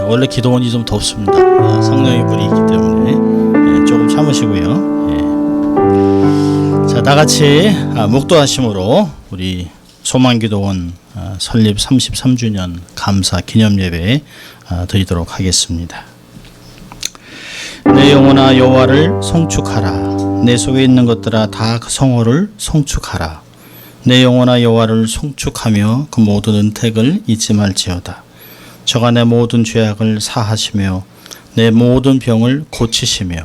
원래 기도원이 좀 덥습니다. 성령의 불이 있기 때문에 조금 참으시고요. 자, 다 같이 묵도하심으로 우리 소망기도원 설립 33주년 감사 기념 예배 드리도록 하겠습니다. 내 영혼아 여호와를 송축하라. 내 속에 있는 것들아 다 그 성호를 송축하라. 내 영혼아 여호와를 송축하며 그 모든 은택을 잊지 말지어다. 저가 내 모든 죄악을 사하시며 내 모든 병을 고치시며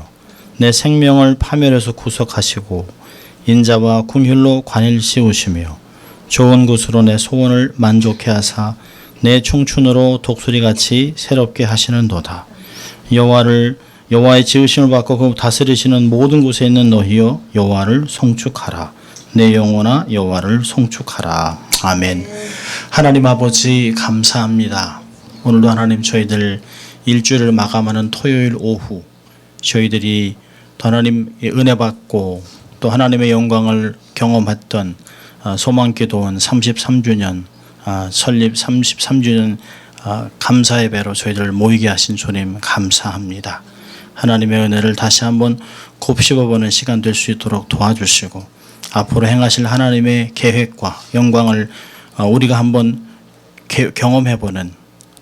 내 생명을 파멸해서 구속하시고 인자와 궁휼로 관을 씌우시며 좋은 곳으로 내 소원을 만족해 하사 내 청춘으로 독수리같이 새롭게 하시는도다. 여호와의 지으심을 받고 그 다스리시는 모든 곳에 있는 너희여 여호와를 송축하라. 내 영혼아 여호와를 송축하라. 아멘. 하나님 아버지 감사합니다. 오늘도 하나님 저희들 일주일을 마감하는 토요일 오후 저희들이 하나님의 은혜 받고 또 하나님의 영광을 경험했던 소망기도원 33주년 설립 33주년 감사 예배로 저희들을 모이게 하신 주님 감사합니다. 하나님의 은혜를 다시 한번 곱씹어보는 시간 될 수 있도록 도와주시고 앞으로 행하실 하나님의 계획과 영광을 우리가 한번 경험해보는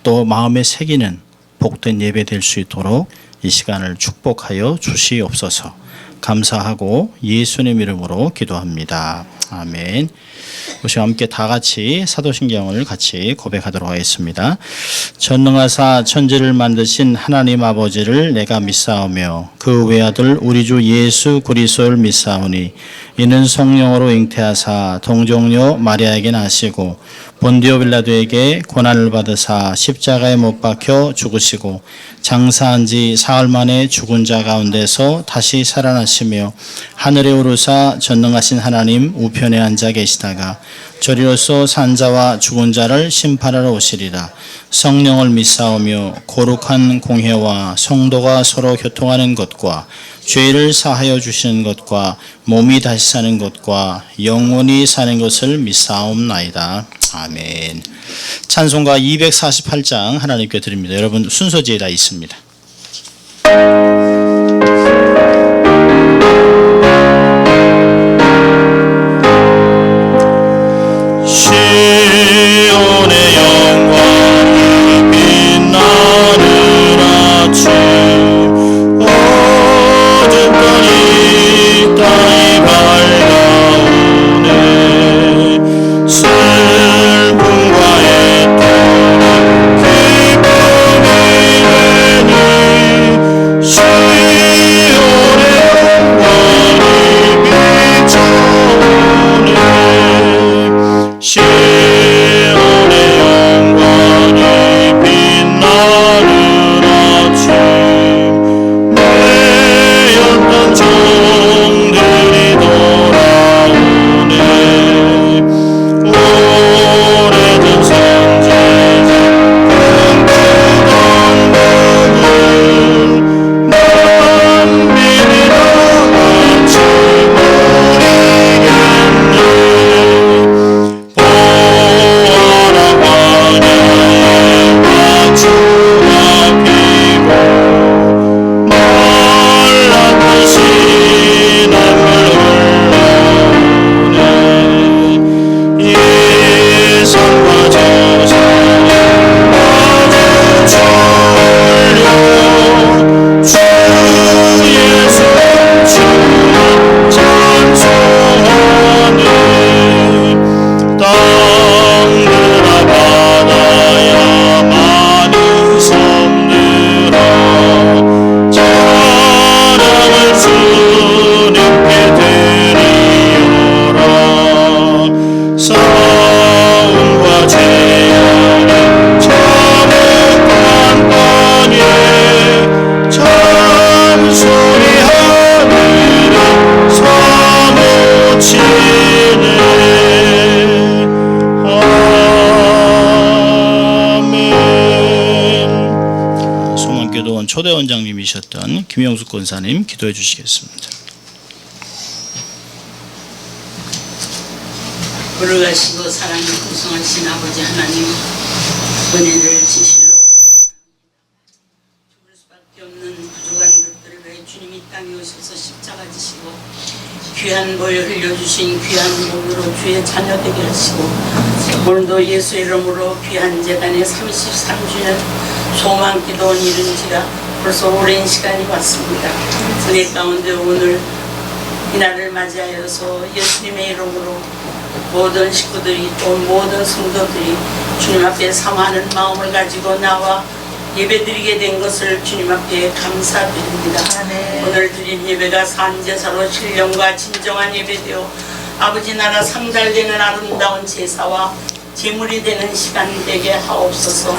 또 마음에 새기는 복된 예배 될 수 있도록 이 시간을 축복하여 주시옵소서. 감사하고 예수님 이름으로 기도합니다. 아멘. 우리 함께 다 같이 사도신경을 같이 고백하도록 하겠습니다. 전능하사 천지를 만드신 하나님 아버지를 내가 믿사오며 그 외아들 우리 주 예수 그리스도를 믿사오니 이는 성령으로 잉태하사 동정녀 마리아에게 나시고 본디오 빌라도에게 고난을 받으사 십자가에 못 박혀 죽으시고 장사한 지 사흘 만에 죽은 자 가운데서 다시 살아나시며 하늘에 오르사 전능하신 하나님 우편에 앉아 계시다가 저리로서 산 자와 죽은 자를 심판하러 오시리라. 성령을 믿사오며 거룩한 공회와 성도가 서로 교통하는 것과 죄를 사하여 주시는 것과 몸이 다시 사는 것과 영원히 사는 것을 믿사옵나이다. 아멘. 찬송가 248장 하나님께 드립니다. 여러분 순서지에 다 있습니다. 시온의 영광이 빛나는 아침 어둠더니 땅이 밝아오네. 슬픔과 애통은 기쁨이 되니 시온의 영광이 비춰오네. 시온의 영광이 빛나는 아침 매였던 종들이 돌아오네. 오래된 선지자 꿈꾸던 복을 만민이 다 같이 누리겠네. 보아라 광야에 밭추가 피고 말랐던 시냇물 흘러오네. 이산과 저산이 마주쳐올려 주 예수 주여 찬송하네. 땅들아 바다야 많은 섬들아 찬양을 주님께 드리오라. 싸움과 재앙이 참혹한 땅에 찬소리 하늘을 사무치네. 아멘. 소망교도원 초대 원장님이셨던 김영숙 권사님 기도해 주시겠습니다. 거룩하시고 사랑이 풍성하신 아버지 하나님 은혜를 진실로 땅에 오셔서 십자가 지시고 귀한 보혈 흘려주신 귀한 몸으로 주의 자녀 되게 하시고 오늘도 예수 이름으로 귀한 재단의 33주년 소망기도원 이른지가 벌써 오랜 시간이 왔습니다. 은혜 가운데 오늘 이날을 맞이하여서 예수님의 이름으로 모든 식구들이 또 모든 성도들이 주님 앞에 사모하는 마음을 가지고 나와 예배드리게 된 것을 주님 앞에 감사드립니다. 오늘 드린 예배가 산제사로 신령과 진정한 예배되어 아버지 나라 상달되는 아름다운 제사와 제물이 되는 시간 되게 하옵소서.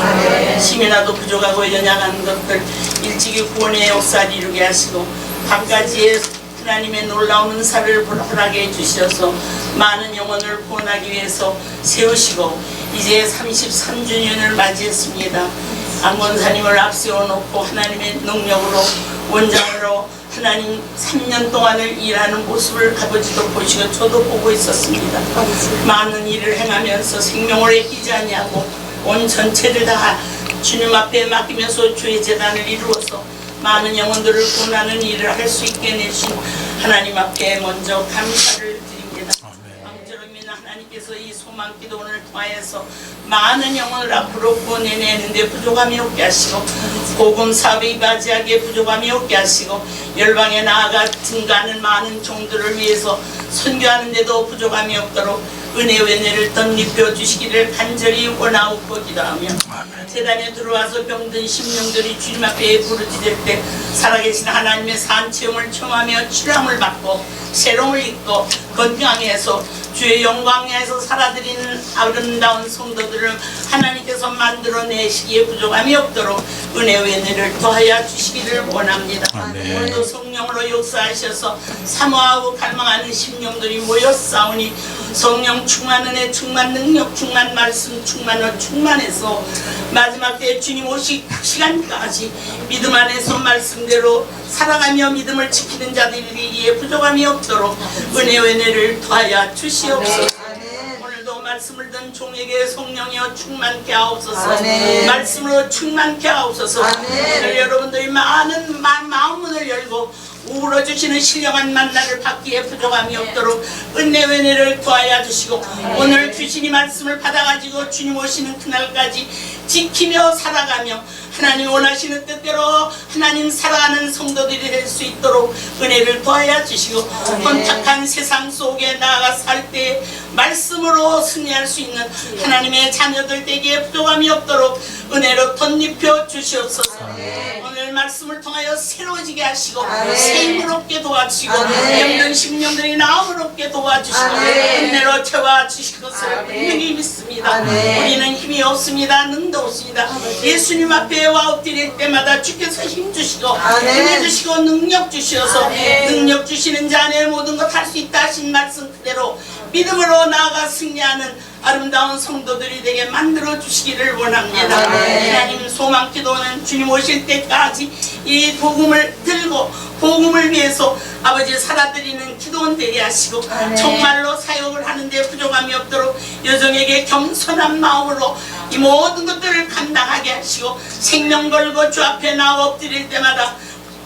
심이나도 부족하고 연약한 것들 일찍이 구원의 역사를 이루게 하시고 밤까지의 하나님의 놀라운 은사를 허락해 해주셔서 많은 영혼을 구원하기 위해서 세우시고 이제 33주년을 맞이했습니다. 안권사님을 앞세워놓고 하나님의 능력으로 원장으로 하나님 3년 동안을 일하는 모습을 아버지도 보시고 저도 보고 있었습니다. 많은 일을 행하면서 생명을 아끼지 아니하고 온 전체를 다 주님 앞에 맡기면서 주의 재단을 이루어서 많은 영혼들을 구원하는 일을 할 수 있게 내신 하나님 앞에 먼저 감사를 드립니다. 아무쪼록 믿는 하나님께서 이 소망기도원을 통하여서 많은 영혼을 앞으로 구원해내는데 부족함이 없게 하시고 복음 사업에 바지하게 부족함이 없게 하시고 열방에 나아가 증가하는 많은 종들을 위해서 선교하는 데도 부족함이 없도록 은혜의 은혜를 덧입혀 주시기를 간절히 원하옵고 기도하며 재단에 들어와서 병든 심령들이 주님 앞에 부르짖을 때 살아계신 하나님의 산체험을 청하며 치료함을 받고 새로움을 입고 건강하게 해서 주의 영광에서 살아드리는 아름다운 성도들을 하나님께서 만들어내시기에 부족함이 없도록 은혜의 은혜를 더하여 주시기를 원합니다. 오늘도 성령으로 역사하셔서 사모하고 갈망하는 심령들이 모여 싸우니 성령 충만 은혜 충만 능력 충만 말씀 충만을 충만해서 마지막 때 주님 오실 시간까지 믿음 안에서 말씀대로 살아가며 믿음을 지키는 자들이기에 부족함이 없도록 은혜의 은혜를 더하여 주시옵소서. 오늘도 말씀을 듣는 종에게 성령이여 충만케 하옵소서. 말씀으로 충만케 하옵소서. 오늘 여러분들이 많은 마음문을 열고 우러주시는 신령한 만나를 받기에 부족함이 없도록 은혜를 더하여 주시고 오늘 주신 이 말씀을 받아가지고 주님 오시는 그날까지 지키며 살아가며 하나님 원하시는 뜻대로 하나님 살아가는 성도들이 될 수 있도록 은혜를 더하여 주시고 혼탁한 세상 속에 나아가 살 때 말씀으로 승리할 수 있는 하나님의 자녀들 되기에 부족함이 없도록 은혜로 덧입혀 주시옵소서. 오늘 말씀을 통하여 새로워지게 하시고 생물없게 도와주시고 영든 심령들이 나음으롭게 도와주시고 은혜로 채워주실 것을 분명히 믿습니다. 우리는 힘이 없습니다. 능도 없습니다. 예수님 앞에 와 엎드릴 때마다 주께서 힘주시고 은혜 주시고 능력 주시어서 능력 주시는 자 안에 모든 것 할 수 있다 하신 말씀 그대로 믿음으로 나아가 승리하는 아름다운 성도들이 되게 만들어 주시기를 원합니다. 하나님 소망기도는 주님 오실 때까지 이 복음을 들고 복음을 위해서 아버지 살아드리는 기도원 되게 하시고 정말로 사역을 하는데 부족함이 없도록 여정에게 겸손한 마음으로 이 모든 것들을 감당하게 하시고 생명 걸고 주 앞에 나와 엎드릴 때마다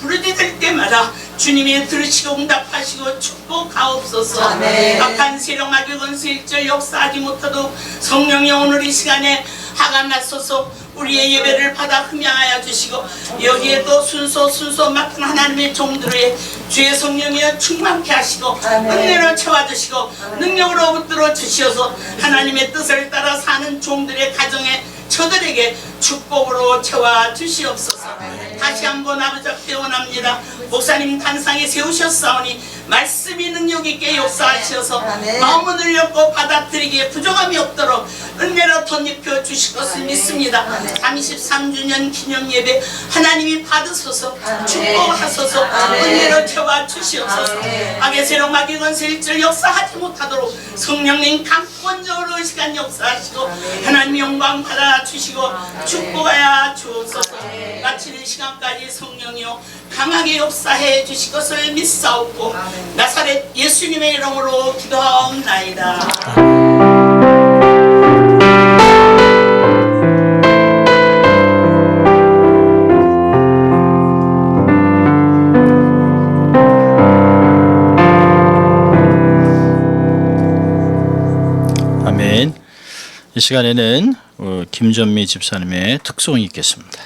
부르짖을 때마다 주님이 들으시고 응답하시고 축복하옵소서. 악한 세력 마귀 권세 일절 역사하지 못하도록 성령이 오늘 이 시간에 화가 나소서 우리의 예배를 받아 흠양하여 주시고 여기에 또 순서 맡은 하나님의 종들의 주의 성령이여 충만케 하시고 은혜로 채워주시고 능력으로 붙들어 주시어서 하나님의 뜻을 따라 사는 종들의 가정에 저들에게 축복으로 채워 주시옵소서. 다시 한번 아버지 앞에 원합니다. 목사님 단상에 세우셨사오니 말씀이 능력 있게 역사하셔서 마음을 열고 받아들이기에 부족함이 없도록 은혜로 덧입혀 주실 것을 믿습니다. 33주년 기념 예배 하나님이 받으소서 축복하소서 은혜로 채워 주시옵소서. 악의 세력 마귀 권세 일절 역사하지 못하도록 성령님 강권적으로 이 시간 역사하시고 하나님 영광 받아 주시고 축복하여 주옵소서. 마치는 시간까지 성령이여 강하게 역사해 주실 것을 믿사옵고 나사렛 예수님의 이름으로 기도하옵나이다. 이 시간에는 김전미 집사님의 특송이 있겠습니다.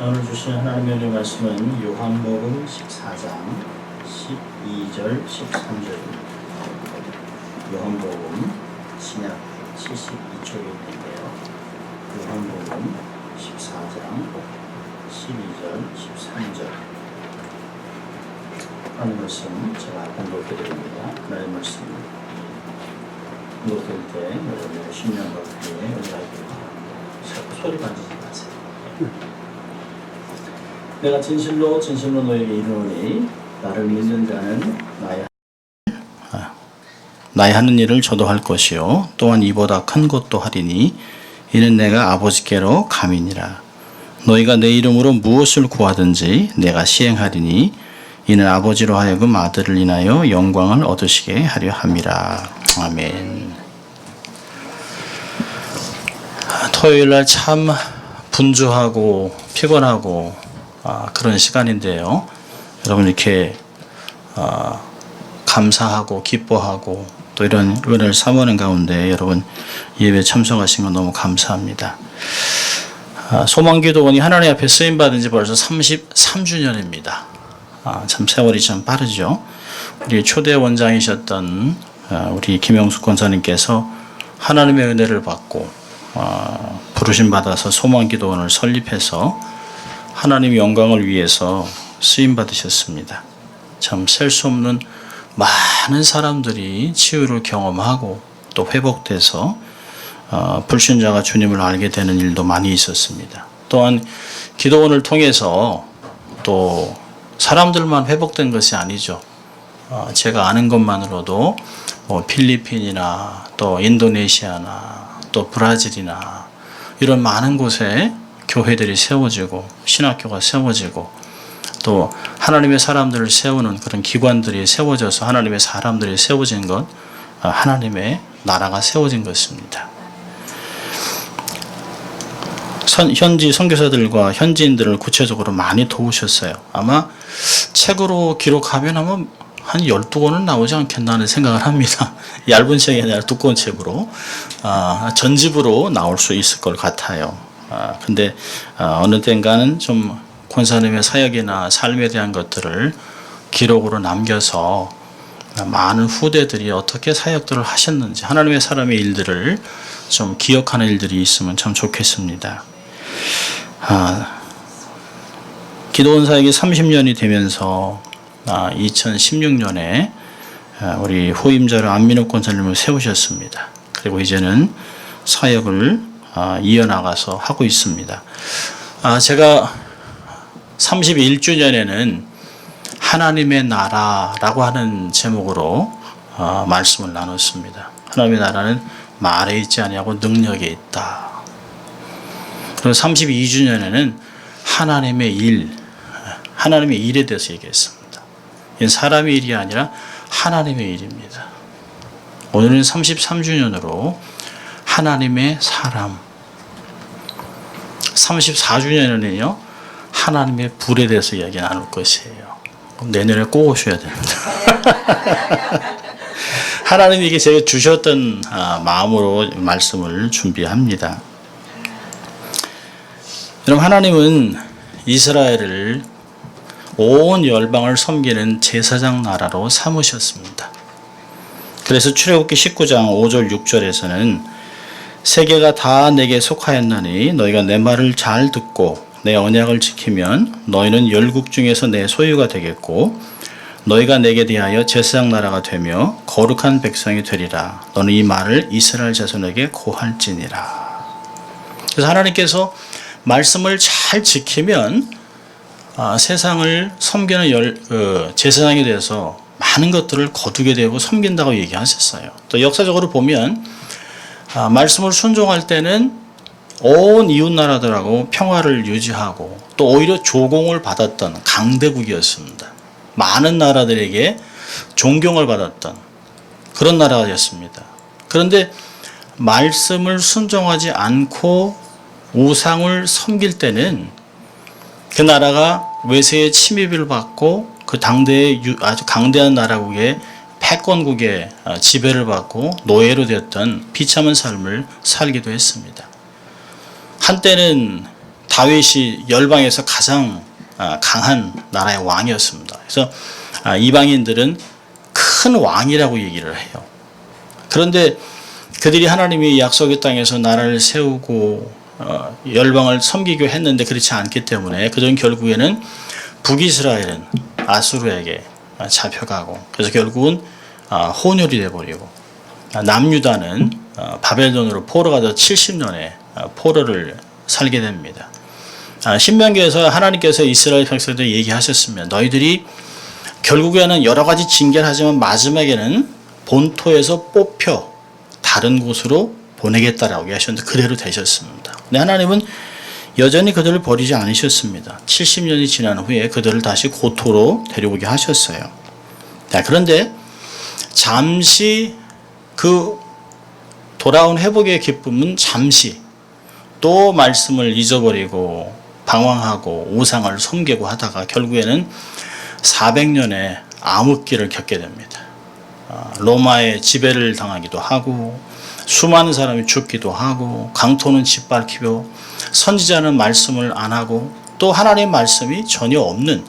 오늘 주신 하나님의 은혜 말씀은 요한복음 14장 12절 13절입니다. 요한복음 신약 72쪽에 있는데요. 요한복음 14장 12절 13절 하나님 말씀 제가 공독해 드립니다. 하나님 말씀 공독될 때 여러분의 심령과 귀에 은혜가 있기를 바랍니다. 소리 만지지 마세요. 내가 진실로 너에게 이르노니 나를 믿는 자는 나의 하는 일을 저도 할 것이요 또한 이보다 큰 것도 하리니 이는 내가 아버지께로 감이니라. 너희가 내 이름으로 무엇을 구하든지 내가 시행하리니 이는 아버지로 하여금 아들을 인하여 영광을 얻으시게 하려 함이라. 아멘. 토요일날 참 분주하고 피곤하고 그런 시간인데요. 여러분 이렇게 감사하고 기뻐하고 또 이런 은혜를 사모하는 가운데 여러분 예배 참석하신 건 너무 감사합니다. 소망기도원이 하나님 앞에 쓰임받은 지 벌써 33주년입니다. 참 세월이 참 빠르죠. 우리 초대 원장이셨던 우리 김영숙 권사님께서 하나님의 은혜를 받고 부르심 받아서 소망기도원을 설립해서 하나님 영광을 위해서 쓰임 받으셨습니다. 참 셀 수 없는 많은 사람들이 치유를 경험하고 또 회복돼서 불신자가 주님을 알게 되는 일도 많이 있었습니다. 또한 기도원을 통해서 또 사람들만 회복된 것이 아니죠. 제가 아는 것만으로도 필리핀이나 또 인도네시아나 또 브라질이나 이런 많은 곳에 교회들이 세워지고 신학교가 세워지고 또 하나님의 사람들을 세우는 그런 기관들이 세워져서 하나님의 사람들이 세워진 것, 하나님의 나라가 세워진 것입니다. 현지 선교사들과 현지인들을 구체적으로 많이 도우셨어요. 아마 책으로 기록하면 아마 한 12권은 나오지 않겠나 하는 생각을 합니다. 얇은 책이 아니라 두꺼운 책으로 전집으로 나올 수 있을 것 같아요. 근데 어느 땐가는 좀 권사님의 사역이나 삶에 대한 것들을 기록으로 남겨서 많은 후대들이 어떻게 사역들을 하셨는지 하나님의 사람의 일들을 좀 기억하는 일들이 있으면 참 좋겠습니다. 기도원 사역이 30년이 되면서 2016년에 우리 후임자로 안민욱 권사님을 세우셨습니다. 그리고 이제는 사역을 이어나가서 하고 있습니다. 제가 31주년에는 하나님의 나라라고 하는 제목으로 말씀을 나눴습니다. 하나님의 나라는 말에 있지 아니하고 능력에 있다. 그리고 32주년에는 하나님의 일, 하나님의 일에 대해서 얘기했습니다. 이건 사람의 일이 아니라 하나님의 일입니다. 오늘은 33주년으로 하나님의 사람, 34주년에는요 하나님의 불에 대해서 이야기 나눌 것이에요. 내년에 꼭 오셔야 됩니다. 하나님에게 제가 주셨던 마음으로 말씀을 준비합니다. 여러분, 하나님은 이스라엘을 온 열방을 섬기는 제사장 나라로 삼으셨습니다. 그래서 출애굽기 19장 5절 6절에서는 세계가 다 내게 속하였나니 너희가 내 말을 잘 듣고 내 언약을 지키면 너희는 열국 중에서 내 소유가 되겠고 너희가 내게 대하여 제사장 나라가 되며 거룩한 백성이 되리라. 너는 이 말을 이스라엘 자손에게 고할지니라. 그래서 하나님께서 말씀을 잘 지키면 세상을 섬기는 제사장이 돼서 많은 것들을 거두게 되고 섬긴다고 얘기하셨어요. 또 역사적으로 보면 말씀을 순종할 때는 온 이웃 나라들하고 평화를 유지하고 또 오히려 조공을 받았던 강대국이었습니다. 많은 나라들에게 존경을 받았던 그런 나라였습니다. 그런데 말씀을 순종하지 않고 우상을 섬길 때는 그 나라가 외세의 침입을 받고 그 당대의 아주 강대한 나라국의 패권국의 지배를 받고 노예로 되었던 비참한 삶을 살기도 했습니다. 한때는 다윗이 열방에서 가장 강한 나라의 왕이었습니다. 그래서 이방인들은 큰 왕이라고 얘기를 해요. 그런데 그들이 하나님이 약속의 땅에서 나라를 세우고 열방을 섬기려 했는데 그렇지 않기 때문에 그들은 결국에는 북이스라엘은 아수르에게 잡혀가고 그래서 결국은 혼혈이 되어버리고 남유다는 바벨론으로 포로가 돼 70년에 포로를 살게 됩니다. 신명기에서 하나님께서 이스라엘 백성들에게 얘기하셨으면 너희들이 결국에는 여러 가지 징계를 하지만 마지막에는 본토에서 뽑혀 다른 곳으로 보내겠다라고 하셨는데 그대로 되셨습니다. 근데 하나님은 여전히 그들을 버리지 않으셨습니다. 70년이 지난 후에 그들을 다시 고토로 데려오게 하셨어요. 그런데 잠시 그 돌아온 회복의 기쁨은 잠시 또 말씀을 잊어버리고 방황하고 우상을 섬기고 하다가 결국에는 400년의 암흑기를 겪게 됩니다. 로마의 지배를 당하기도 하고 수많은 사람이 죽기도 하고 강토는 짓밟히고 선지자는 말씀을 안 하고 또 하나님의 말씀이 전혀 없는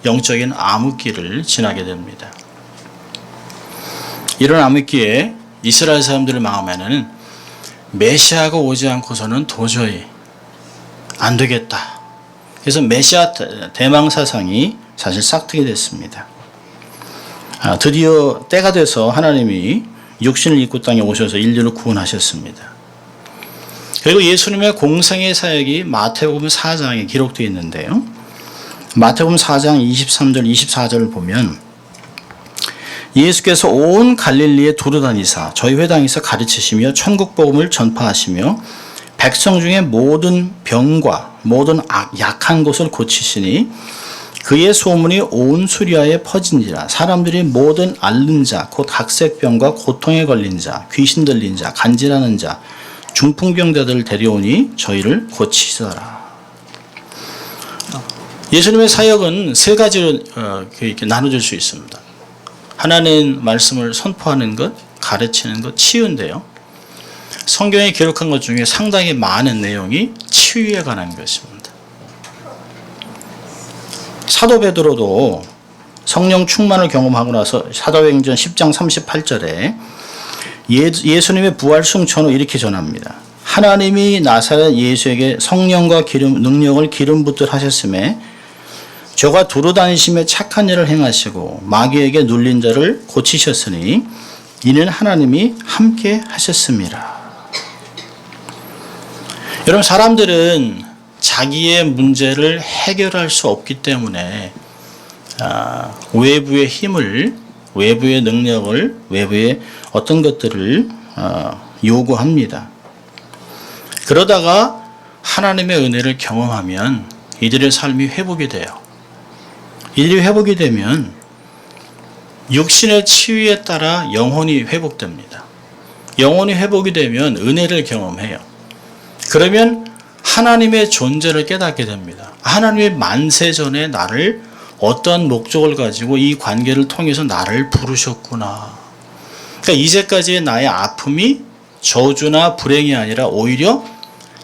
영적인 암흑기를 지나게 됩니다. 이런 암흑기에 이스라엘 사람들의 마음에는 메시아가 오지 않고서는 도저히 안 되겠다. 그래서 메시아 대망 사상이 사실 싹트게 됐습니다. 드디어 때가 돼서 하나님이 육신을 입고 땅에 오셔서 인류를 구원하셨습니다. 그리고 예수님의 공생의 사역이 마태복음 4장에 기록되어 있는데요. 마태복음 4장 23절 24절을 보면 예수께서 온 갈릴리에 두루다니사 저희 회당에서 가르치시며 천국 복음을 전파하시며 백성 중에 모든 병과 모든 약한 것을 고치시니 그의 소문이 온 수리아에 퍼진지라. 사람들이 모든 앓는 자 곧 각색병과 고통에 걸린 자 귀신 들린 자 간질하는 자 중풍병자들을 데려오니 저희를 고치시더라. 예수님의 사역은 세 가지로 이렇게 나눠질 수 있습니다. 하나님 말씀을 선포하는 것, 가르치는 것, 치유인데요. 성경에 기록한 것 중에 상당히 많은 내용이 치유에 관한 것입니다. 사도 베드로도 성령 충만을 경험하고 나서 사도행전 10장 38절에 예수님의 부활 승천후 이렇게 전합니다. 하나님이 나사렛 예수에게 성령과 능력을 기름 붓듯 하셨음에 저가 두루다니시며 착한 일을 행하시고 마귀에게 눌린 자를 고치셨으니 이는 하나님이 함께 하셨습니다. 여러분, 사람들은 자기의 문제를 해결할 수 없기 때문에 외부의 힘을, 외부의 능력을, 외부의 어떤 것들을 요구합니다. 그러다가 하나님의 은혜를 경험하면 이들의 삶이 회복이 돼요. 이들이 회복이 되면 육신의 치유에 따라 영혼이 회복됩니다. 영혼이 회복이 되면 은혜를 경험해요. 그러면 하나님의 존재를 깨닫게 됩니다. 하나님의 만세 전에 나를 어떠한 목적을 가지고 이 관계를 통해서 나를 부르셨구나. 그러니까 이제까지의 나의 아픔이 저주나 불행이 아니라 오히려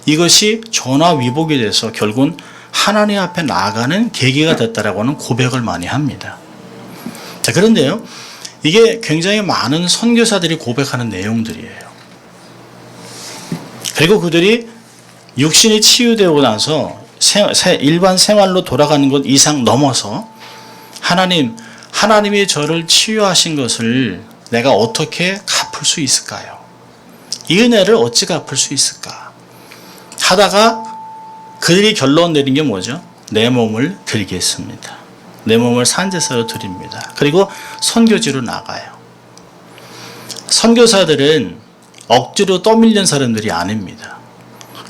이것이 전화위복이 돼서 결국은 하나님 앞에 나아가는 계기가 됐다라고 하는 고백을 많이 합니다. 자, 그런데요, 이게 굉장히 많은 선교사들이 고백하는 내용들이에요. 그리고 그들이 육신이 치유되고 나서 일반 생활로 돌아가는 것 이상 넘어서 하나님이 저를 치유하신 것을 내가 어떻게 갚을 수 있을까요? 이 은혜를 어찌 갚을 수 있을까? 하다가 그들이 결론 내린 게 뭐죠? 내 몸을 드리겠습니다. 내 몸을 산제사로 드립니다. 그리고 선교지로 나가요. 선교사들은 억지로 떠밀린 사람들이 아닙니다.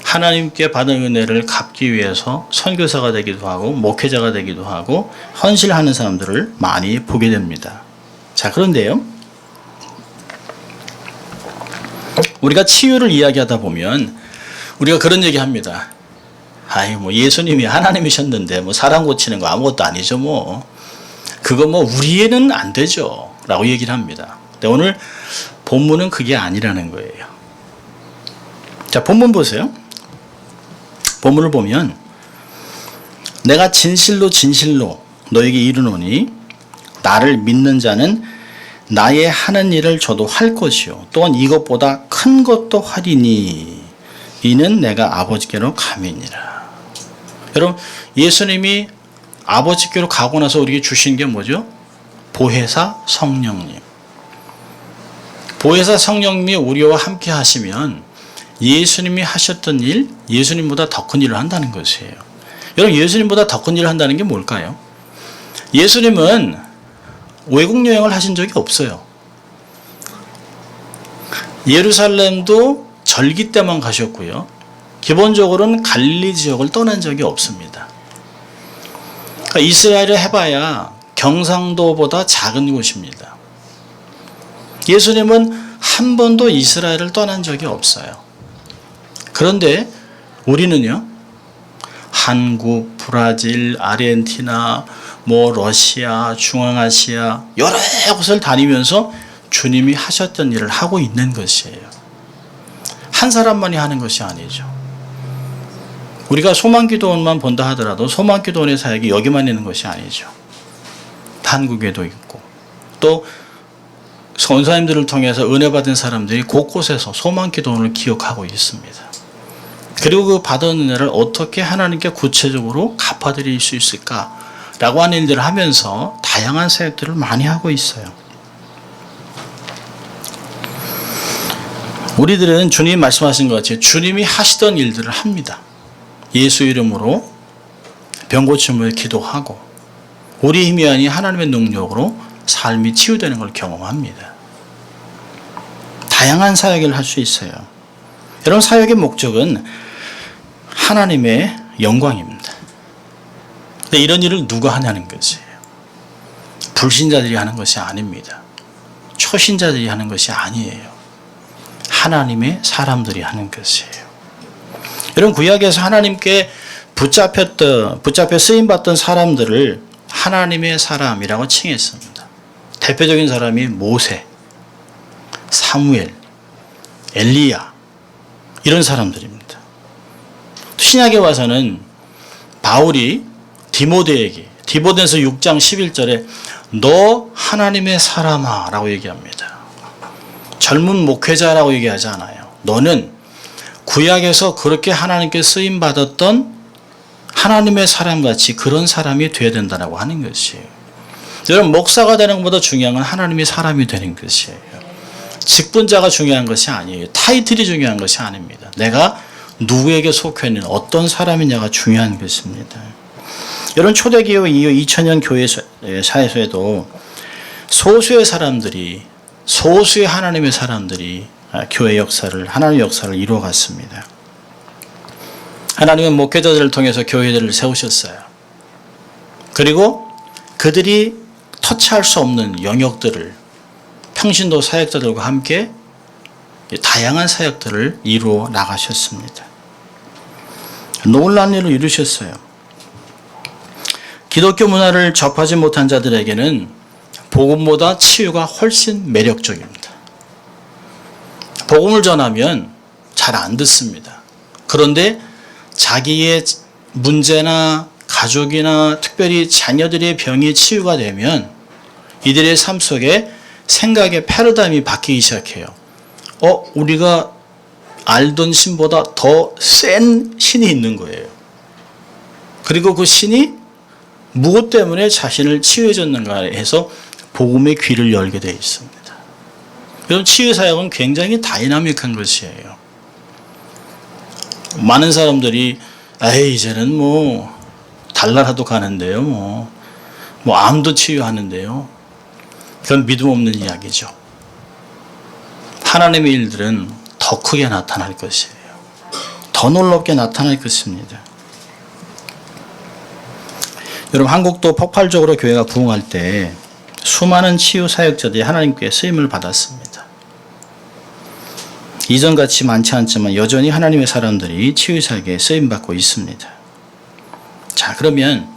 하나님께 받은 은혜를 갚기 위해서 선교사가 되기도 하고 목회자가 되기도 하고 헌신하는 사람들을 많이 보게 됩니다. 자, 그런데요, 우리가 치유를 이야기하다 보면 우리가 그런 얘기합니다. 예수님이 하나님이셨는데 사람 고치는 거 아무것도 아니죠. 그거 우리에는 안 되죠 라고 얘기를 합니다. 근데 오늘 본문은 그게 아니라는 거예요. 자, 본문 보세요. 본문을 보면 내가 진실로 너에게 이르노니 나를 믿는 자는 나의 하는 일을 저도 할 것이요 또한 이것보다 큰 것도 하리니 이는 내가 아버지께로 감이니라. 여러분, 예수님이 아버지께로 가고 나서 우리에게 주신 게 뭐죠? 보혜사 성령님. 보혜사 성령님이 우리와 함께 하시면 예수님이 하셨던 일, 예수님보다 더 큰 일을 한다는 것이에요. 여러분, 예수님보다 더 큰 일을 한다는 게 뭘까요? 예수님은 외국 여행을 하신 적이 없어요. 예루살렘도 절기 때만 가셨고요. 기본적으로는 갈릴리 지역을 떠난 적이 없습니다. 그러니까 이스라엘을 해봐야 경상도보다 작은 곳입니다. 예수님은 한 번도 이스라엘을 떠난 적이 없어요. 그런데 우리는요, 한국, 브라질, 아르헨티나, 뭐 러시아, 중앙아시아 여러 곳을 다니면서 주님이 하셨던 일을 하고 있는 것이에요. 한 사람만이 하는 것이 아니죠. 우리가 소망기도원만 본다 하더라도 소망기도원의 사역이 여기만 있는 것이 아니죠. 한국에도 있고 또 선사님들을 통해서 은혜 받은 사람들이 곳곳에서 소망기도원을 기억하고 있습니다. 그리고 그 받은 은혜를 어떻게 하나님께 구체적으로 갚아드릴 수 있을까라고 하는 일들을 하면서 다양한 사역들을 많이 하고 있어요. 우리들은 주님이 말씀하신 것 같이 주님이 하시던 일들을 합니다. 예수 이름으로 병 고침을 기도하고 우리 힘이 아닌 하나님의 능력으로 삶이 치유되는 걸 경험합니다. 다양한 사역을 할 수 있어요. 여러분, 사역의 목적은 하나님의 영광입니다. 근데 이런 일을 누가 하냐는 것이에요. 불신자들이 하는 것이 아닙니다. 초신자들이 하는 것이 아니에요. 하나님의 사람들이 하는 것이에요. 여러분, 구약에서 하나님께 붙잡혀 쓰임받던 사람들을 하나님의 사람이라고 칭했습니다. 대표적인 사람이 모세, 사무엘, 엘리야 이런 사람들입니다. 신약에 와서는 바울이 디모데에게 디모데서 6장 11절에 너 하나님의 사람아 라고 얘기합니다. 젊은 목회자라고 얘기하지 않아요. 너는 구약에서 그렇게 하나님께 쓰임받았던 하나님의 사람같이 그런 사람이 되어야 된다고 하는 것이에요. 여러분, 목사가 되는 것보다 중요한 건 하나님의 사람이 되는 것이에요. 직분자가 중요한 것이 아니에요. 타이틀이 중요한 것이 아닙니다. 내가 누구에게 속해 있는 어떤 사람이냐가 중요한 것입니다. 여러분, 초대교회 이후 2000년 교회 사에서도 소수의 하나님의 사람들이 교회 역사를, 하나님의 역사를 이루어갔습니다. 하나님은 목회자들을 통해서 교회들을 세우셨어요. 그리고 그들이 터치할 수 없는 영역들을 평신도 사역자들과 함께 다양한 사역들을 이루어 나가셨습니다. 놀라운 일을 이루셨어요. 기독교 문화를 접하지 못한 자들에게는 복음보다 치유가 훨씬 매력적입니다. 복음을 전하면 잘 안 듣습니다. 그런데 자기의 문제나 가족이나 특별히 자녀들의 병이 치유가 되면 이들의 삶 속에 생각의 패러다임이 바뀌기 시작해요. 우리가 알던 신보다 더 센 신이 있는 거예요. 그리고 그 신이 무엇 때문에 자신을 치유해 줬는가 해서 복음의 귀를 열게 되어 있습니다. 여러분, 치유 사역은 굉장히 다이나믹한 것이에요. 많은 사람들이 이제는 뭐 달나라도 가는데요, 뭐 암도 치유하는데요. 그건 믿음 없는 이야기죠. 하나님의 일들은 더 크게 나타날 것이에요. 더 놀랍게 나타날 것입니다. 여러분, 한국도 폭발적으로 교회가 부흥할 때 수많은 치유 사역자들이 하나님께 쓰임을 받았습니다. 이전같이 많지 않지만 여전히 하나님의 사람들이 치유 사역에 쓰임받고 있습니다. 자, 그러면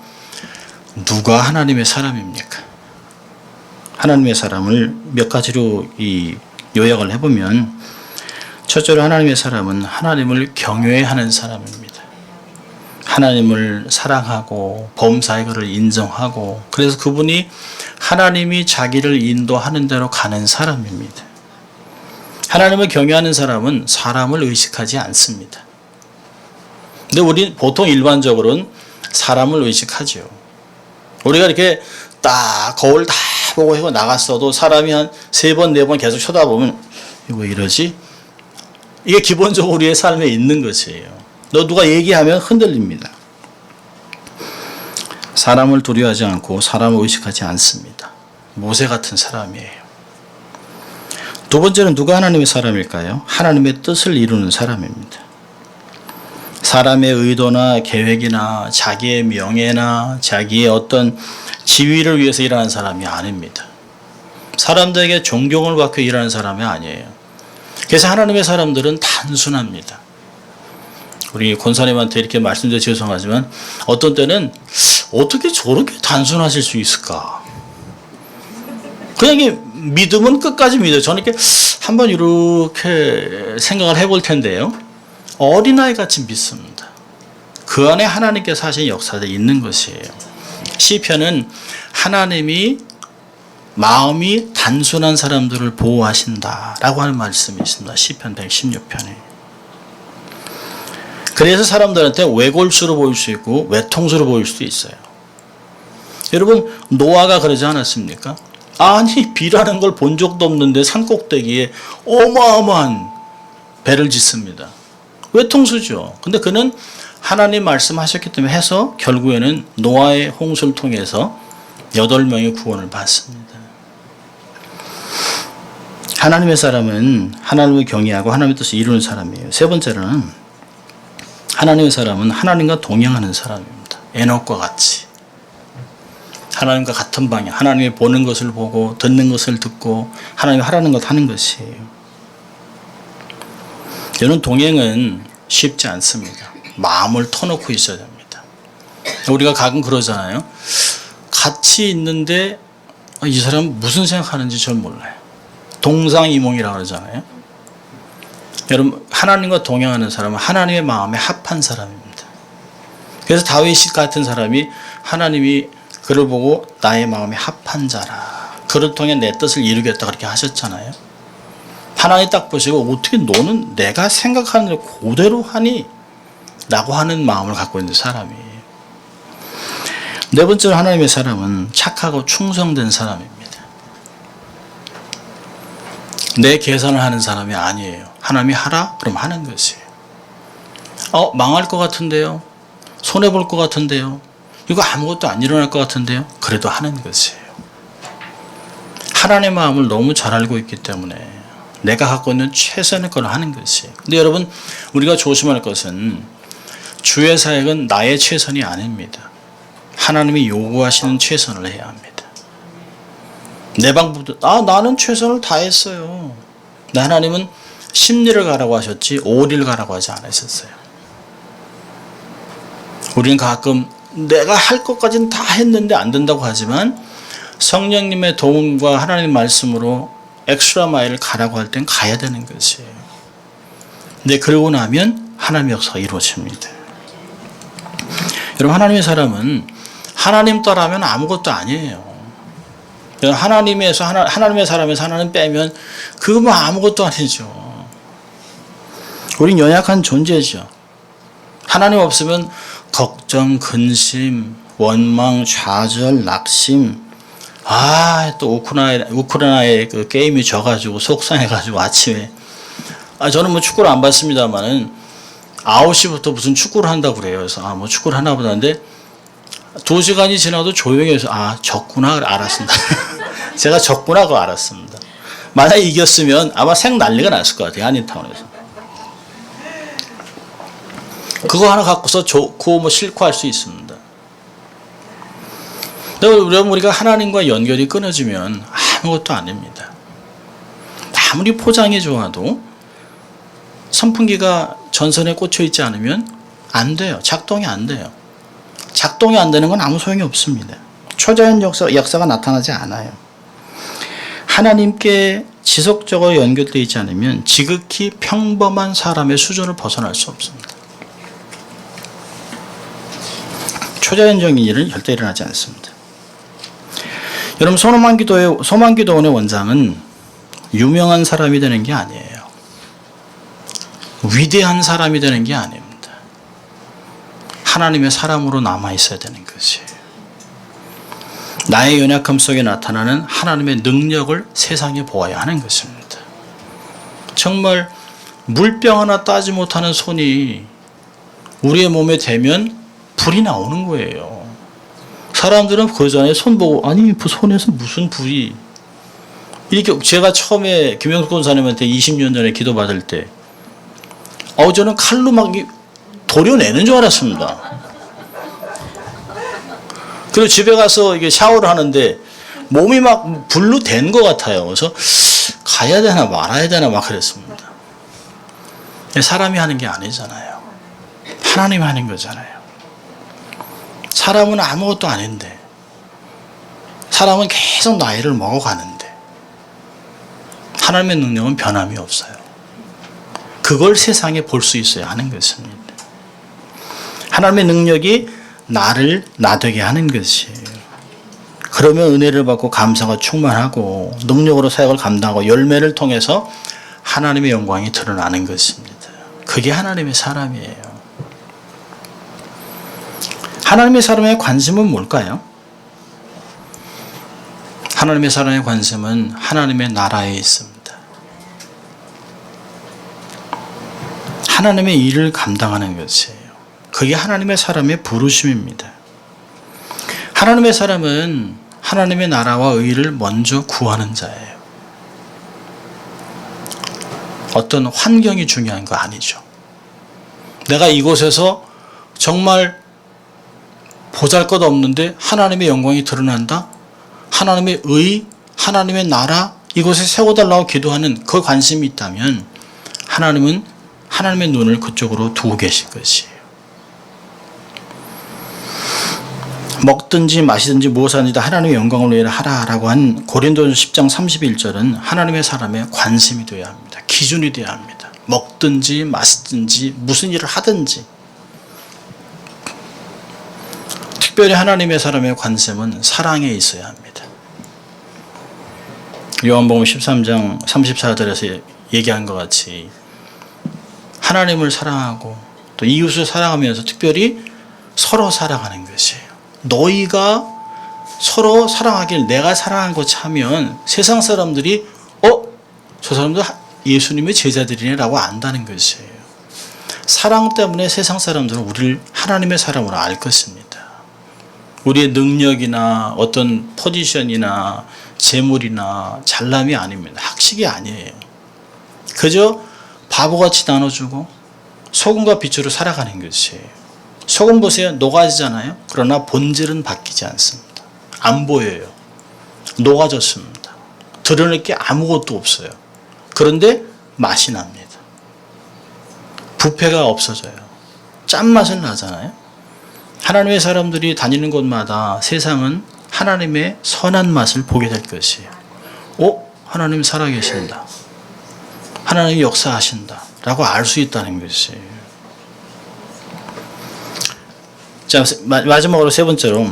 누가 하나님의 사람입니까? 하나님의 사람을 몇 가지로 요약을 해보면, 첫째로 하나님의 사람은 하나님을 경외하는 사람입니다. 하나님을 사랑하고 범사의 그를 인정하고, 그래서 그분이 하나님이 자기를 인도하는 대로 가는 사람입니다. 하나님을 경외하는 사람은 사람을 의식하지 않습니다. 근데 우리 보통 일반적으로는 사람을 의식하죠. 우리가 이렇게 딱 거울 다 보고 해고 나갔어도 사람이 한 3번, 4번 계속 쳐다보면 이거 이러지? 이게 기본적으로 우리의 삶에 있는 것이에요. 누가 얘기하면 흔들립니다. 사람을 두려워하지 않고 사람을 의식하지 않습니다. 모세 같은 사람이에요. 두 번째는 누가 하나님의 사람일까요? 하나님의 뜻을 이루는 사람입니다. 사람의 의도나 계획이나 자기의 명예나 자기의 어떤 지위를 위해서 일하는 사람이 아닙니다. 사람들에게 존경을 받고 일하는 사람이 아니에요. 그래서 하나님의 사람들은 단순합니다. 우리 권사님한테 이렇게 말씀드려 죄송하지만 어떤 때는 어떻게 저렇게 단순하실 수 있을까? 그냥 이 믿음은 끝까지 믿어요. 저는 이렇게 한번 이렇게 생각을 해볼 텐데요. 어린아이 같이 믿습니다. 그 안에 하나님께서 하신 역사들이 있는 것이에요. 시편은 하나님이 마음이 단순한 사람들을 보호하신다라고 하는 말씀이 있습니다. 시편 116편에. 그래서 사람들한테 외골수로 보일 수 있고 외통수로 보일 수도 있어요. 여러분, 노아가 그러지 않았습니까? 아니, 비라는 걸 본 적도 없는데 산꼭대기에 어마어마한 배를 짓습니다. 외통수죠. 근데 그는 하나님 말씀하셨기 때문에 해서 결국에는 노아의 홍수를 통해서 8명의 구원을 받습니다. 하나님의 사람은 하나님을 경외하고 하나님의 뜻을 이루는 사람이에요. 세 번째로는 하나님의 사람은 하나님과 동행하는 사람입니다. 에녹과 같이. 하나님과 같은 방향, 하나님이 보는 것을 보고 듣는 것을 듣고 하나님이 하라는 것 하는 것이에요. 여러분, 동행은 쉽지 않습니다. 마음을 터놓고 있어야 됩니다. 우리가 가끔 그러잖아요. 같이 있는데 이 사람 무슨 생각하는지 잘 몰라요. 동상이몽이라고 그러잖아요. 여러분, 하나님과 동행하는 사람은 하나님의 마음에 합한 사람입니다. 그래서 다윗 같은 사람이 하나님이 그를 보고 나의 마음에 합한 자라, 그를 통해 내 뜻을 이루겠다 그렇게 하셨잖아요. 하나님 딱 보시고 어떻게 너는 내가 생각하는 대로 그대로 하니? 라고 하는 마음을 갖고 있는 사람이에요. 네 번째로 하나님의 사람은 착하고 충성된 사람입니다. 내 계산을 하는 사람이 아니에요. 하나님이 하라? 그럼 하는 것이에요. 망할 것 같은데요? 손해볼 것 같은데요? 이거 아무것도 안 일어날 것 같은데요? 그래도 하는 것이에요. 하나님의 마음을 너무 잘 알고 있기 때문에 내가 갖고 있는 최선의 걸 하는 것이에요. 근데 여러분, 우리가 조심할 것은 주의 사역은 나의 최선이 아닙니다. 하나님이 요구하시는 최선을 해야 합니다. 내 방법도 나는 최선을 다했어요. 하나님은 10리를 가라고 하셨지 5리를 가라고 하지 않으셨어요. 우리는 가끔 내가 할 것까지는 다 했는데 안 된다고 하지만 성령님의 도움과 하나님의 말씀으로 엑스트라 마일을 가라고 할 땐 가야 되는 것이에요. 근데 그러고 나면 하나님의 역사가 이루어집니다. 여러분, 하나님의 사람은 하나님 따라하면 아무것도 아니에요. 하나님의 사람에서 하나님 빼면 그거 아무것도 아니죠. 우린 연약한 존재죠. 하나님 없으면 걱정, 근심, 원망, 좌절, 낙심. 또 우크라이나의 그 게임이 져가지고 속상해가지고 아침에. 저는 뭐 축구를 안 봤습니다만은 9시부터 무슨 축구를 한다고 그래요. 그래서 축구를 하나 보다 하는데 2시간이 지나도 조용히 해서 졌구나 알았습니다. 제가 졌구나 그거 알았습니다. 만약에 이겼으면 아마 생 난리가 났을 것 같아요. 한인타운에서. 그거 하나 갖고서 좋고 뭐 싫고 할 수 있습니다. 여러분, 우리가 하나님과 연결이 끊어지면 아무것도 아닙니다. 아무리 포장이 좋아도 선풍기가 전선에 꽂혀 있지 않으면 안 돼요. 작동이 안 돼요. 작동이 안 되는 건 아무 소용이 없습니다. 초자연 역사가 나타나지 않아요. 하나님께 지속적으로 연결되어 있지 않으면 지극히 평범한 사람의 수준을 벗어날 수 없습니다. 초자연적인 일은 절대 일어나지 않습니다. 여러분, 소망기도원의 원장은 유명한 사람이 되는 게 아니에요. 위대한 사람이 되는 게 아닙니다. 하나님의 사람으로 남아있어야 되는 것이에요. 나의 연약함 속에 나타나는 하나님의 능력을 세상에 보아야 하는 것입니다. 정말 물병 하나 따지 못하는 손이 우리의 몸에 대면 불이 나오는 거예요. 사람들은 그 전에 손 보고 그 손에서 무슨 불이 이렇게. 제가 처음에 김영숙 권사님한테 20년 전에 기도받을 때 저는 칼로 막 도려내는 줄 알았습니다. 그리고 집에 가서 이게 샤워를 하는데 몸이 막 불로 된 것 같아요. 그래서 가야 되나 말아야 되나 막 그랬습니다. 사람이 하는 게 아니잖아요. 하나님이 하는 거잖아요. 사람은 아무것도 아닌데, 사람은 계속 나이를 먹어가는데 하나님의 능력은 변함이 없어요. 그걸 세상에 볼 수 있어야 하는 것입니다. 하나님의 능력이 나를 나되게 하는 것이에요. 그러면 은혜를 받고 감사가 충만하고 능력으로 사역을 감당하고 열매를 통해서 하나님의 영광이 드러나는 것입니다. 그게 하나님의 사람이에요. 하나님의 사람의 관심은 뭘까요? 하나님의 사람의 관심은 하나님의 나라에 있습니다. 하나님의 일을 감당하는 것이에요. 그게 하나님의 사람의 부르심입니다. 하나님의 사람은 하나님의 나라와 의를 먼저 구하는 자예요. 어떤 환경이 중요한 거 아니죠. 내가 이곳에서 정말 보잘것없는데 하나님의 영광이 드러난다? 하나님의 의, 하나님의 나라 이곳에 세워달라고 기도하는 그 관심이 있다면 하나님은 하나님의 눈을 그쪽으로 두고 계실 것이에요. 먹든지 마시든지 무엇을 하든지 하나님의 영광을 위해 하라라고 한 고린도전서 10장 31절은 하나님의 사람의 관심이 되어야 합니다. 기준이 되어야 합니다. 먹든지 마시든지 무슨 일을 하든지 특별히 하나님의 사람의 관심은 사랑에 있어야 합니다. 요한복음 13장 34절에서 얘기한 것 같이 하나님을 사랑하고 또 이웃을 사랑하면서 특별히 서로 사랑하는 것이에요. 너희가 서로 사랑하길 내가 사랑한 것 하면 세상 사람들이 저 사람들 예수님의 제자들이네 라고 안다는 것이에요. 사랑 때문에 세상 사람들은 우리를 하나님의 사람으로 알 것입니다. 우리의 능력이나 어떤 포지션이나 재물이나 잘남이 아닙니다. 학식이 아니에요. 그저 바보같이 나눠주고 소금과 빛으로 살아가는 것이에요. 소금 보세요. 녹아지잖아요. 그러나 본질은 바뀌지 않습니다. 안 보여요. 녹아졌습니다. 드러낼 게 아무것도 없어요. 그런데 맛이 납니다. 부패가 없어져요. 짠맛은 나잖아요. 하나님의 사람들이 다니는 곳마다 세상은 하나님의 선한 맛을 보게 될 것이에요. 하나님 살아계신다. 하나님이 역사하신다. 라고 알 수 있다는 것이에요. 자, 마지막으로 세 번째로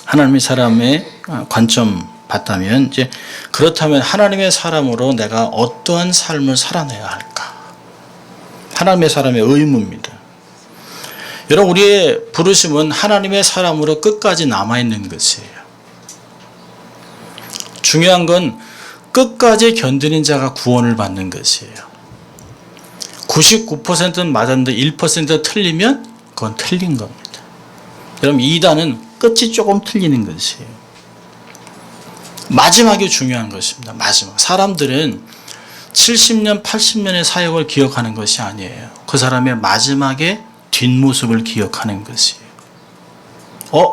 하나님의 사람의 관점 봤다면 이제 그렇다면 하나님의 사람으로 내가 어떠한 삶을 살아내야 할까? 하나님의 사람의 의무입니다. 여러분 우리의 부르심은 하나님의 사람으로 끝까지 남아있는 것이에요. 중요한 건 끝까지 견디는 자가 구원을 받는 것이에요. 99%는 맞았는데 1% 틀리면 그건 틀린 겁니다. 여러분 이단은 끝이 조금 틀리는 것이에요. 마지막이 중요한 것입니다. 마지막. 사람들은 70년, 80년의 사역을 기억하는 것이 아니에요. 그 사람의 마지막에 뒷모습을 기억하는 것이에요.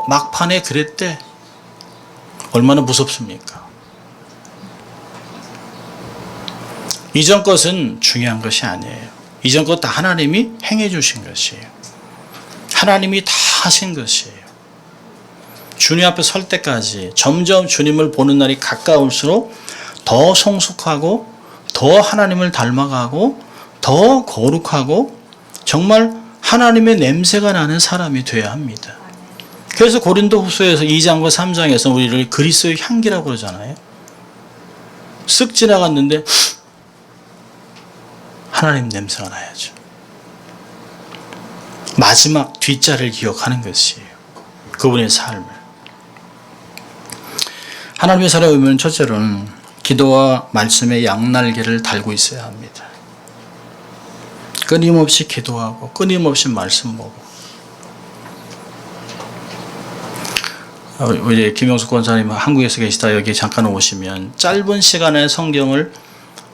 막판에 그랬대. 얼마나 무섭습니까? 이전 것은 중요한 것이 아니에요. 이전 것 다 하나님이 행해 주신 것이에요. 하나님이 다 하신 것이에요. 주님 앞에 설 때까지 점점 주님을 보는 날이 가까울수록 더 성숙하고 더 하나님을 닮아가고 더 거룩하고 정말 하나님의 냄새가 나는 사람이 되어야 합니다. 그래서 고린도후서에서 2장과 3장에서 우리를 그리스도의 향기라고 그러잖아요. 쓱 지나갔는데 하나님 냄새가 나야죠. 마지막 뒷자를 기억하는 것이에요. 그분의 삶을. 하나님의 사람의 의무는 첫째로는 기도와 말씀의 양날개를 달고 있어야 합니다. 끊임없이 기도하고 끊임없이 말씀 보고. 이제 김영숙 권사님 한국에서 계시다 여기 잠깐 오시면 짧은 시간에 성경을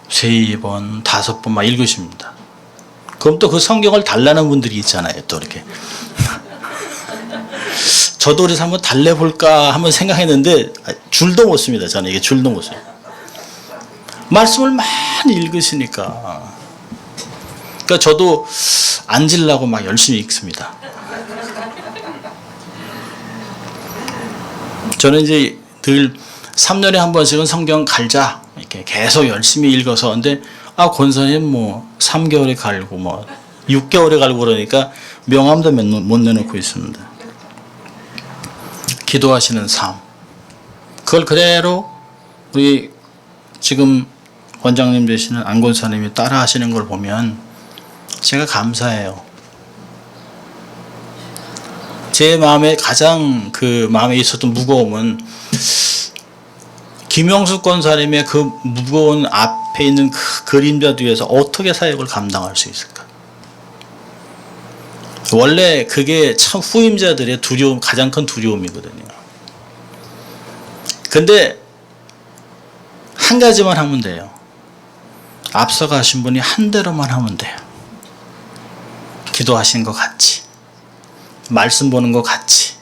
3번, 5번 막 읽으십니다. 그럼 또 그 성경을 달라는 분들이 있잖아요. 또 이렇게. 저도 그래서 한번 달래볼까 한번 생각했는데 줄도 못 씁니다. 저는 이게 줄도 못 써요. 말씀을 많이 읽으시니까. 그러니까 저도 앉으려고 막 열심히 읽습니다. 저는 이제 늘 3년에 한 번씩은 성경 갈자 이렇게 계속 열심히 읽어서 근데 권사님 뭐 3개월에 갈고 뭐 6개월에 갈고 그러니까 명함도 못 내놓고 있습니다. 기도하시는 삶 그걸 그대로 우리 지금 원장님 되시는 안 권사님이 따라 하시는 걸 보면 제가 감사해요. 제 마음에 가장 그 마음에 있었던 무거움은 김영숙 권사님의 그 무거운 앞에 있는 그 그림자 뒤에서 어떻게 사역을 감당할 수 있을까? 원래 그게 참 후임자들의 두려움, 가장 큰 두려움이거든요. 근데 한 가지만 하면 돼요. 앞서가신 분이 한 대로만 하면 돼요. 기도하신 것 같이, 말씀 보는 것 같이,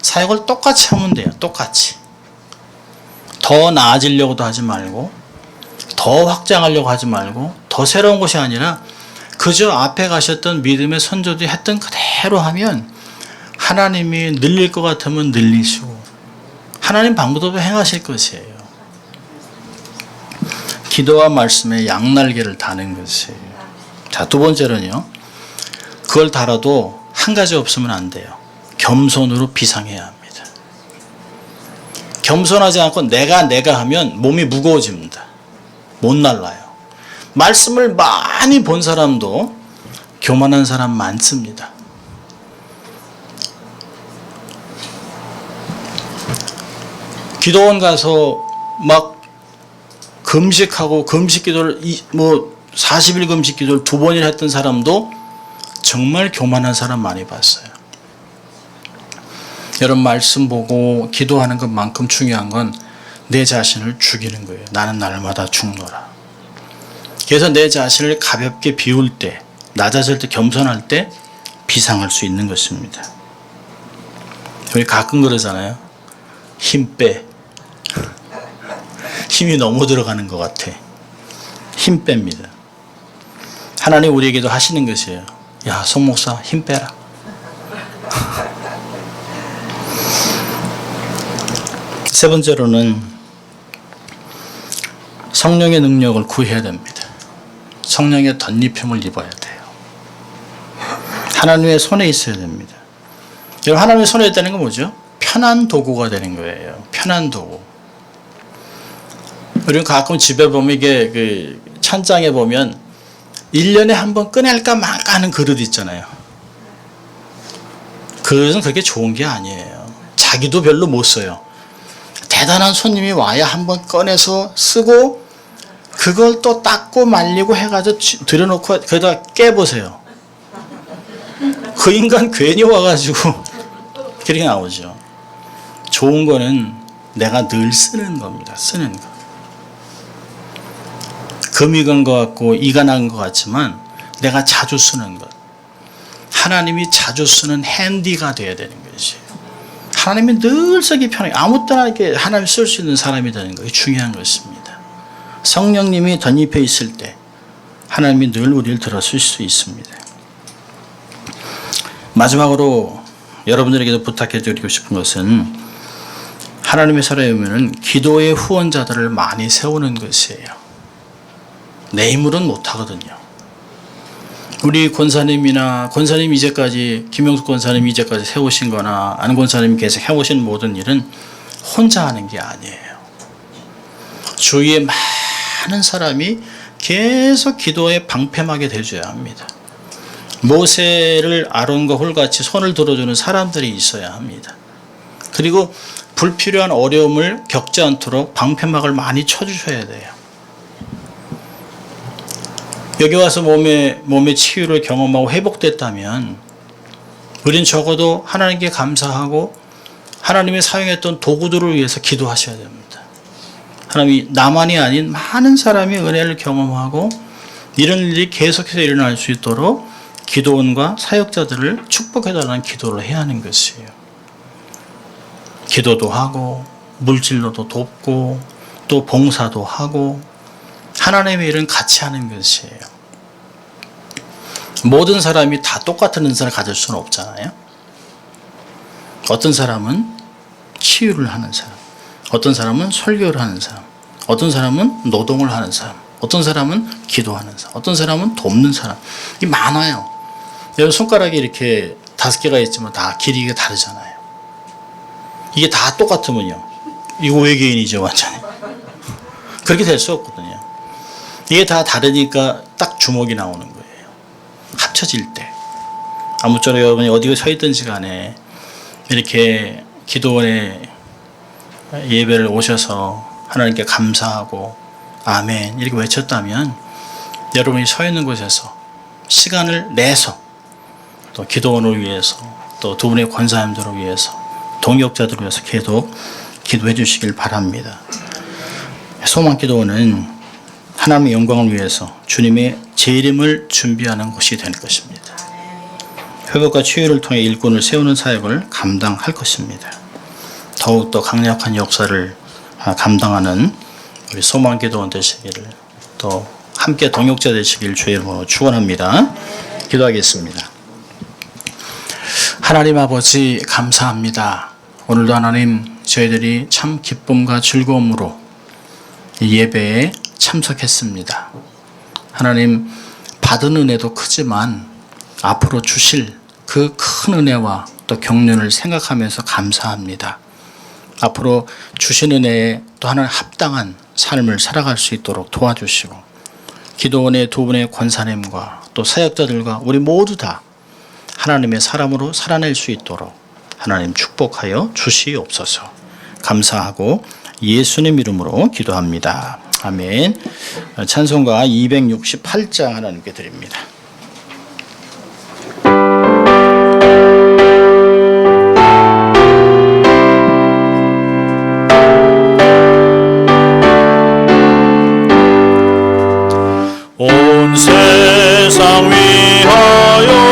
사역을 똑같이 하면 돼요. 똑같이. 더 나아지려고도 하지 말고, 더 확장하려고 하지 말고, 더 새로운 것이 아니라 그저 앞에 가셨던 믿음의 선조들이 했던 그대로 하면 하나님이 늘릴 것 같으면 늘리시고 하나님 방법대로 행하실 것이에요. 기도와 말씀에 양날개를 다는 것이에요. 자, 두 번째로는요. 그걸 달아도 한 가지 없으면 안 돼요. 겸손으로 비상해야 합니다. 겸손하지 않고 내가 하면 몸이 무거워집니다. 못 날라요. 말씀을 많이 본 사람도 교만한 사람 많습니다. 기도원 가서 막 금식하고 금식 기도를 40일 금식 기도를 2번이나 했던 사람도 정말 교만한 사람 많이 봤어요. 여러분 말씀 보고 기도하는 것만큼 중요한 건 내 자신을 죽이는 거예요. 나는 날마다 죽노라. 그래서 내 자신을 가볍게 비울 때, 낮아질 때, 겸손할 때 비상할 수 있는 것입니다. 우리 가끔 그러잖아요. 힘 빼. 힘이 너무 들어가는 것 같아. 힘 뺍니다. 하나님 우리에게도 하시는 것이에요. 야, 송 목사 힘 빼라. 세 번째로는 성령의 능력을 구해야 됩니다. 성령의 덧입힘을 입어야 돼요. 하나님의 손에 있어야 됩니다. 여러분 하나님의 손에 있다는 건 뭐죠? 편한 도구가 되는 거예요. 편한 도구. 우리는 가끔 집에 보면 이게 그 찬장에 보면 1년에 한 번 꺼낼까 말까 하는 그릇 있잖아요. 그릇은 그렇게 좋은 게 아니에요. 자기도 별로 못 써요. 대단한 손님이 와야 한 번 꺼내서 쓰고 그걸 또 닦고 말리고 해가지고 들여놓고 거기다 깨보세요. 그 인간 괜히 와가지고 그렇게 나오죠. 좋은 거는 내가 늘 쓰는 겁니다. 쓰는 거. 금이 간 것 같고 이가 난 것 같지만 내가 자주 쓰는 것. 하나님이 자주 쓰는 핸디가 돼야 되는 것이에요. 하나님이 늘 쓰기 편하게 아무 때나 이렇게 하나님 쓸 수 있는 사람이 되는 것이 중요한 것입니다. 성령님이 덧입혀 있을 때 하나님이 늘 우리를 들어줄 수 있습니다. 마지막으로 여러분들에게도 부탁해 드리고 싶은 것은 하나님의 사람이 오면은 기도의 후원자들을 많이 세우는 것이에요. 내 힘으로는 못하거든요. 우리 권사님이나 권사님 이제까지 김영숙 권사님 이제까지 세우신 거나 안 권사님이 계속 해오신 모든 일은 혼자 하는 게 아니에요. 주위에 많은 사람이 계속 기도에 방패막이 되어줘야 합니다. 모세를 아론과 홀같이 손을 들어주는 사람들이 있어야 합니다. 그리고 불필요한 어려움을 겪지 않도록 방패막을 많이 쳐주셔야 돼요. 여기 와서 몸의 치유를 경험하고 회복됐다면 우린 적어도 하나님께 감사하고 하나님이 사용했던 도구들을 위해서 기도하셔야 됩니다. 하나님이 나만이 아닌 많은 사람이 은혜를 경험하고 이런 일이 계속해서 일어날 수 있도록 기도원과 사역자들을 축복해달라는 기도를 해야 하는 것이에요. 기도도 하고 물질로도 돕고 또 봉사도 하고 하나님의 일은 같이 하는 것이에요. 모든 사람이 다 똑같은 은사를 가질 수는 없잖아요. 어떤 사람은 치유를 하는 사람, 어떤 사람은 설교를 하는 사람, 어떤 사람은 노동을 하는 사람, 어떤 사람은 기도하는 사람, 어떤 사람은 돕는 사람. 이 많아요. 여러분 손가락이 이렇게 5개가 있지만 다 길이가 다르잖아요. 이게 다 똑같으면요, 이거 외계인이죠 완전히. 그렇게 될 수 없거든요. 이게 다 다르니까 딱 주먹이 나오는 거예요. 합쳐질 때. 아무쪼록 여러분이 어디에 서 있든지 간에 이렇게 기도원에 예배를 오셔서 하나님께 감사하고 아멘 이렇게 외쳤다면, 여러분이 서 있는 곳에서 시간을 내서 또 기도원을 위해서, 또 두 분의 권사님들을 위해서, 동역자들을 위해서 계속 기도해 주시길 바랍니다. 소망기도원은 하나님의 영광을 위해서 주님의 재림을 준비하는 곳이 될 것입니다. 회복과 치유를 통해 일꾼을 세우는 사역을 감당할 것입니다. 더욱더 강력한 역사를 감당하는 우리 소망기도원 되시기를, 또 함께 동역자 되시길 주의 이름으로 축원합니다. 기도하겠습니다. 하나님 아버지 감사합니다. 오늘도 하나님 저희들이 참 기쁨과 즐거움으로 이 예배에 참석했습니다. 하나님 받은 은혜도 크지만 앞으로 주실 그 큰 은혜와 또 경륜을 생각하면서 감사합니다. 앞으로 주신 은혜에 또 하나님 합당한 삶을 살아갈 수 있도록 도와주시고, 기도원의 두 분의 권사님과 또 사역자들과 우리 모두 다 하나님의 사람으로 살아낼 수 있도록 하나님 축복하여 주시옵소서. 감사하고 예수님 이름으로 기도합니다. 아멘. 찬송가 268장 하나님께 드립니다. 온 세상 위하여